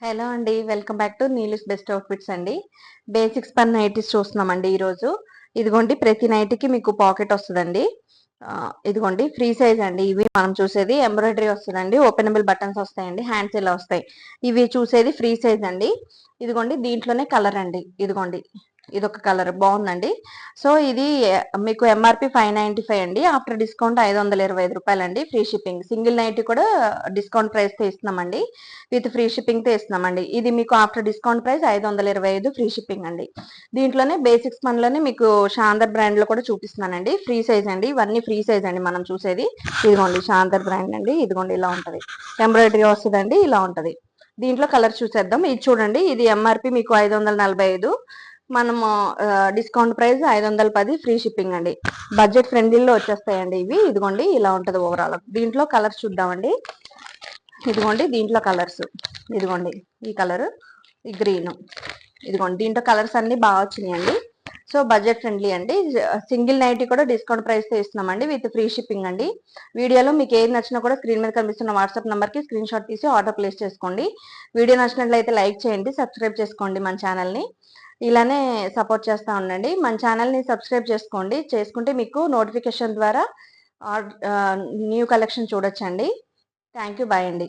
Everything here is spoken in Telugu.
హలో అండి, వెల్కమ్ బ్యాక్ టు నీలిస్ బెస్ట్ అవుట్ఫిట్స్ అండి. బేసిక్స్ పర్ నైటీస్ చూస్తున్నామండి ఈరోజు. ఇదిగోండి, ప్రతి నైటీకి మీకు పాకెట్ వస్తుందండి. ఇదిగోండి ఫ్రీ సైజ్ అండి. ఇవి మనం చూసేది ఎంబ్రాయిడరీ వస్తుందండి, ఓపెనబుల్ బటన్స్ వస్తాయండి, హ్యాండ్స్ ఇలా వస్తాయి. ఇవి చూసేది ఫ్రీ సైజ్ అండి. ఇదిగోండి, దీంట్లోనే కలర్ అండి. ఇదిగోండి, ఇదొక కలర్ బాగుందండి. సో ఇది మీకు ఎంఆర్పి 595 అండి. ఆఫ్టర్ డిస్కౌంట్ 525 రూపాయలండి. Free shipping. సింగిల్ నైట్ కూడా డిస్కౌంట్ ప్రైస్ తో ఇస్తున్నామండి, విత్ ఫ్రీ షిప్పింగ్ తో ఇస్తున్నామండి. ఇది మీకు after discount price 525 free shipping అండి. దీంట్లోనే బేసిక్స్ మనలోనే మీకు శాందర్ బ్రాండ్ లో కూడా చూపిస్తున్నానండి. ఫ్రీ సైజ్ అండి, ఇవన్నీ ఫ్రీ సైజ్ అండి మనం చూసేది. ఇదిగోండి శాందర్ బ్రాండ్ అండి. ఇదిగోండి ఇలా ఉంటది, ఎంబ్రాయిడరీ వస్తుందండి, ఇలా ఉంటది. దీంట్లో కలర్ చూసేద్దాం. ఇది చూడండి, ఇది ఎంఆర్పి మీకు 545, మనము డిస్కౌంట్ ప్రైస్ 510 ఫ్రీ షిప్పింగ్ అండి. బడ్జెట్ ఫ్రెండ్లీలో వచ్చేస్తాయండి ఇవి. ఇదిగోండి ఇలా ఉంటది ఓవరాల్. దీంట్లో కలర్స్ చూద్దామండి. ఇదిగోండి దీంట్లో కలర్స్. ఇదిగోండి ఈ కలర్, ఈ గ్రీన్. ఇదిగోండి దీంట్లో కలర్స్ అన్ని బాగా వచ్చినాయండి. సో బడ్జెట్ ఫ్రెండ్లీ అండి. సింగిల్ నైటీ కూడా డిస్కౌంట్ ప్రైస్ తో ఇస్తున్నామండి, విత్ ఫ్రీ షిప్పింగ్ అండి. వీడియోలో మీకు ఏది నచ్చినా కూడా స్క్రీన్ మీద కనిపిస్తున్న వాట్సాప్ నంబర్ కి స్క్రీన్ షాట్ తీసి ఆర్డర్ ప్లేస్ చేసుకోండి. వీడియో నచ్చినట్లయితే లైక్ చేయండి, సబ్స్క్రైబ్ చేసుకోండి మన ఛానల్ని. ఇలానే సపోర్ట్ చేస్తూ ఉండండి. మన ఛానల్ని సబ్స్క్రైబ్ చేసుకోండి. చేసుకుంటే మీకు నోటిఫికేషన్ ద్వారా న్యూ కలెక్షన్ చూడొచ్చండి. థ్యాంక్ యూ, బాయ్ అండి.